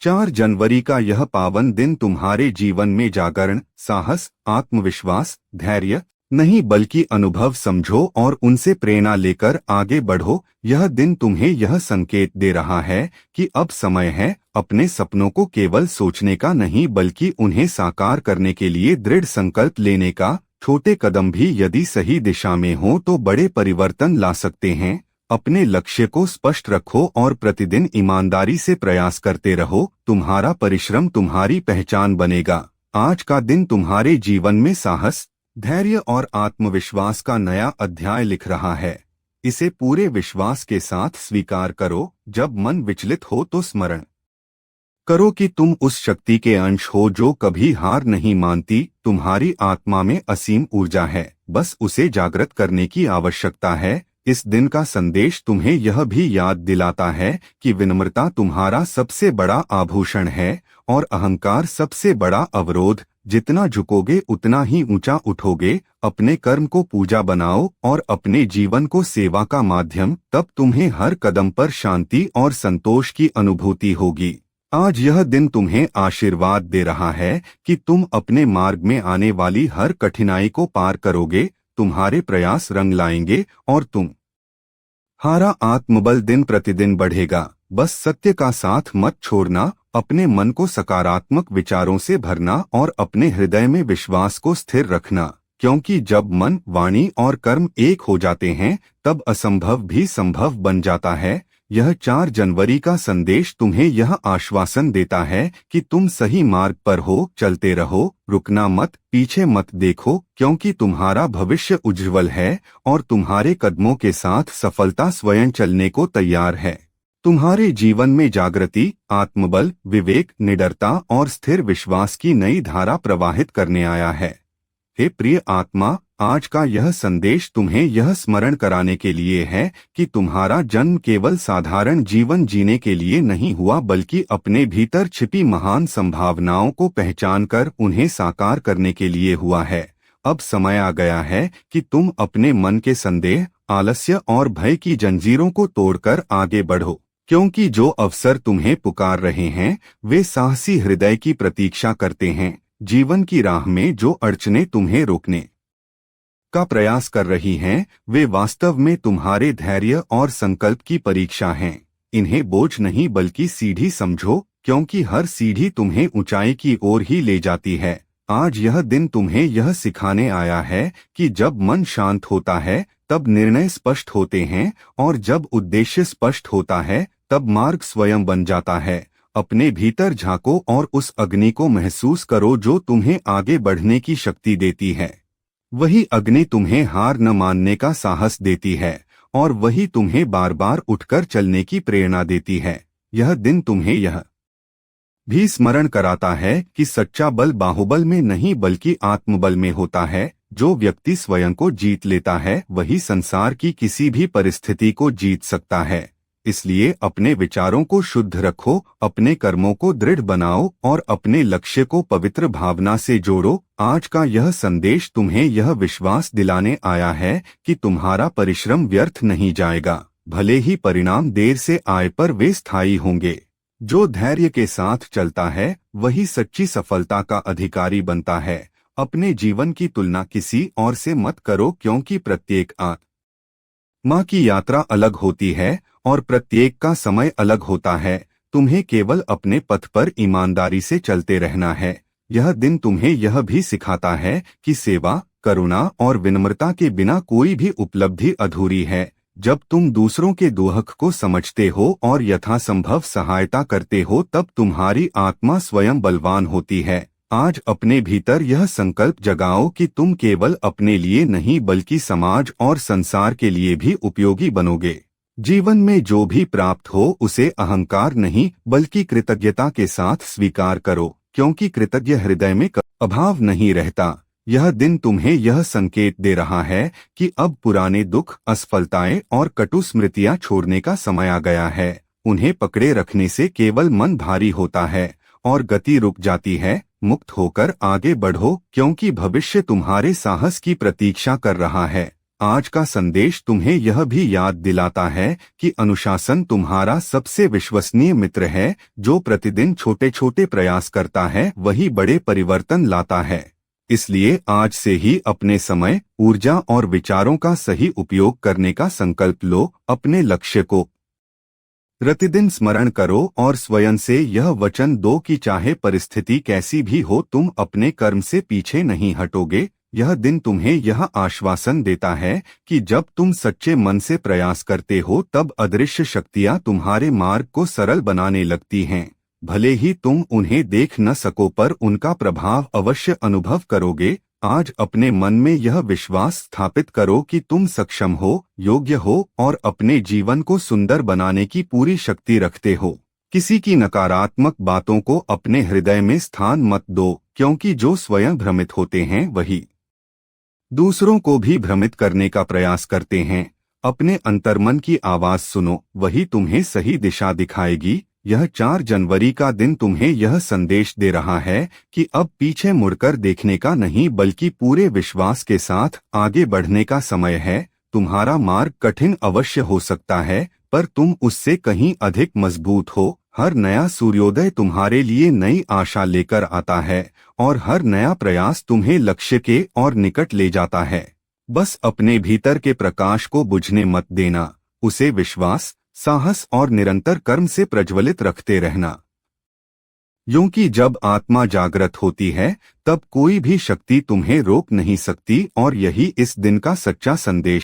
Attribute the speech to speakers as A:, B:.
A: 4 जनवरी का यह पावन दिन तुम्हारे जीवन में जागरण, साहस, आत्मविश्वास, धैर्य नहीं बल्कि अनुभव समझो और उनसे प्रेरणा लेकर आगे बढ़ो। यह दिन तुम्हें यह संकेत दे रहा है कि अब समय है अपने सपनों को केवल सोचने का नहीं बल्कि उन्हें साकार करने के लिए दृढ़ संकल्प लेने का। छोटे कदम भी यदि सही दिशा में हो तो बड़े परिवर्तन ला सकते हैं। अपने लक्ष्य को स्पष्ट रखो और प्रतिदिन ईमानदारी से प्रयास करते रहो। तुम्हारा परिश्रम तुम्हारी पहचान बनेगा। आज का दिन तुम्हारे जीवन में साहस, धैर्य और आत्मविश्वास का नया अध्याय लिख रहा है। इसे पूरे विश्वास के साथ स्वीकार करो। जब मन विचलित हो तो स्मरण करो कि तुम उस शक्ति के अंश हो जो कभी हार नहीं मानती। तुम्हारी आत्मा में असीम ऊर्जा है, बस उसे जागृत करने की आवश्यकता है। इस दिन का संदेश तुम्हें यह भी याद दिलाता है कि विनम्रता तुम्हारा सबसे बड़ा आभूषण है और अहंकार सबसे बड़ा अवरोध। जितना झुकोगे उतना ही ऊंचा उठोगे। अपने कर्म को पूजा बनाओ और अपने जीवन को सेवा का माध्यम, तब तुम्हें हर कदम पर शांति और संतोष की अनुभूति होगी। आज यह दिन तुम्हें आशीर्वाद दे रहा है कि तुम अपने मार्ग में आने वाली हर कठिनाई को पार करोगे। तुम्हारे प्रयास रंग लाएंगे और तुम्हारा आत्मबल दिन प्रतिदिन बढ़ेगा। बस सत्य का साथ मत छोड़ना, अपने मन को सकारात्मक विचारों से भरना और अपने हृदय में विश्वास को स्थिर रखना, क्योंकि जब मन, वाणी और कर्म एक हो जाते हैं तब असंभव भी संभव बन जाता है। यह 4 जनवरी का संदेश तुम्हें यह आश्वासन देता है कि तुम सही मार्ग पर हो। चलते रहो, रुकना मत, पीछे मत देखो, क्योंकि तुम्हारा भविष्य उज्ज्वल है और तुम्हारे कदमों के साथ सफलता स्वयं चलने को तैयार है। तुम्हारे जीवन में जागृति, आत्मबल, विवेक, निडरता और स्थिर विश्वास की नई धारा प्रवाहित करने आया है। हे प्रिय आत्मा, आज का यह संदेश तुम्हें यह स्मरण कराने के लिए है कि तुम्हारा जन्म केवल साधारण जीवन जीने के लिए नहीं हुआ बल्कि अपने भीतर छिपी महान संभावनाओं को पहचानकर उन्हें साकार करने के लिए हुआ है। अब समय आ गया है कि तुम अपने मन के संदेह, आलस्य और भय की जंजीरों को तोड़कर आगे बढ़ो, क्योंकि जो अवसर तुम्हें पुकार रहे हैं वे साहसी हृदय की प्रतीक्षा करते हैं। जीवन की राह में जो अड़चनें तुम्हें रोकने का प्रयास कर रही हैं, वे वास्तव में तुम्हारे धैर्य और संकल्प की परीक्षा हैं। इन्हें बोझ नहीं बल्कि सीढ़ी समझो, क्योंकि हर सीढ़ी तुम्हें ऊंचाई की ओर ही ले जाती है। आज यह दिन तुम्हें यह सिखाने आया है कि जब मन शांत होता है तब निर्णय स्पष्ट होते हैं और जब उद्देश्य स्पष्ट होता है तब मार्ग स्वयं बन जाता है। अपने भीतर झांको और उस अग्नि को महसूस करो जो तुम्हें आगे बढ़ने की शक्ति देती है। वही अग्नि तुम्हें हार न मानने का साहस देती है और वही तुम्हें बार बार उठकर चलने की प्रेरणा देती है। यह दिन तुम्हें यह भी स्मरण कराता है कि सच्चा बल बाहुबल में नहीं बल्कि आत्मबल में होता है। जो व्यक्ति स्वयं को जीत लेता है वही संसार की किसी भी परिस्थिति को जीत सकता है। इसलिए अपने विचारों को शुद्ध रखो, अपने कर्मों को दृढ़ बनाओ और अपने लक्ष्य को पवित्र भावना से जोड़ो। आज का यह संदेश तुम्हें यह विश्वास दिलाने आया है कि तुम्हारा परिश्रम व्यर्थ नहीं जाएगा। भले ही परिणाम देर से आए पर वे स्थायी होंगे। जो धैर्य के साथ चलता है वही सच्ची सफलता का अधिकारी बनता है। अपने जीवन की तुलना किसी और से मत करो, क्योंकि प्रत्येक आत्मा की यात्रा अलग होती है और प्रत्येक का समय अलग होता है। तुम्हें केवल अपने पथ पर ईमानदारी से चलते रहना है। यह दिन तुम्हें यह भी सिखाता है कि सेवा, करुणा और विनम्रता के बिना कोई भी उपलब्धि अधूरी है। जब तुम दूसरों के दुख को समझते हो और यथासंभव सहायता करते हो तब तुम्हारी आत्मा स्वयं बलवान होती है। आज अपने भीतर यह संकल्प जगाओ कि तुम केवल अपने लिए नहीं बल्कि समाज और संसार के लिए भी उपयोगी बनोगे। जीवन में जो भी प्राप्त हो उसे अहंकार नहीं बल्कि कृतज्ञता के साथ स्वीकार करो, क्योंकि कृतज्ञ हृदय में अभाव नहीं रहता। यह दिन तुम्हें यह संकेत दे रहा है कि अब पुराने दुख, असफलताएं और कटु स्मृतियां छोड़ने का समय आ गया है। उन्हें पकड़े रखने से केवल मन भारी होता है और गति रुक जाती है। मुक्त होकर आगे बढ़ो, क्योंकि भविष्य तुम्हारे साहस की प्रतीक्षा कर रहा है। आज का संदेश तुम्हें यह भी याद दिलाता है कि अनुशासन तुम्हारा सबसे विश्वसनीय मित्र है। जो प्रतिदिन छोटे छोटे प्रयास करता है वही बड़े परिवर्तन लाता है। इसलिए आज से ही अपने समय, ऊर्जा और विचारों का सही उपयोग करने का संकल्प लो। अपने लक्ष्य को प्रतिदिन स्मरण करो और स्वयं से यह वचन दो कि चाहे परिस्थिति कैसी भी हो, तुम अपने कर्म से पीछे नहीं हटोगे। यह दिन तुम्हें यह आश्वासन देता है कि जब तुम सच्चे मन से प्रयास करते हो तब अदृश्य शक्तियां तुम्हारे मार्ग को सरल बनाने लगती हैं। भले ही तुम उन्हें देख न सको पर उनका प्रभाव अवश्य अनुभव करोगे। आज अपने मन में यह विश्वास स्थापित करो कि तुम सक्षम हो, योग्य हो और अपने जीवन को सुंदर बनाने की पूरी शक्ति रखते हो। किसी की नकारात्मक बातों को अपने हृदय में स्थान मत दो, क्योंकि जो स्वयं भ्रमित होते हैं वही दूसरों को भी भ्रमित करने का प्रयास करते हैं। अपने अंतर्मन की आवाज सुनो, वही तुम्हें सही दिशा दिखाएगी। यह 4 जनवरी का दिन तुम्हें यह संदेश दे रहा है कि अब पीछे मुड़कर देखने का नहीं बल्कि पूरे विश्वास के साथ आगे बढ़ने का समय है। तुम्हारा मार्ग कठिन अवश्य हो सकता है पर तुम उससे कहीं अधिक मजबूत हो। हर नया सूर्योदय तुम्हारे लिए नई आशा लेकर आता है और हर नया प्रयास तुम्हें लक्ष्य के और निकट ले जाता है। बस अपने भीतर के प्रकाश को बुझने मत देना, उसे विश्वास, साहस और निरंतर कर्म से प्रज्वलित रखते रहना। क्योंकि जब आत्मा जागृत होती है तब कोई भी शक्ति तुम्हें रोक नहीं सकती और यही इस दिन का सच्चा संदेश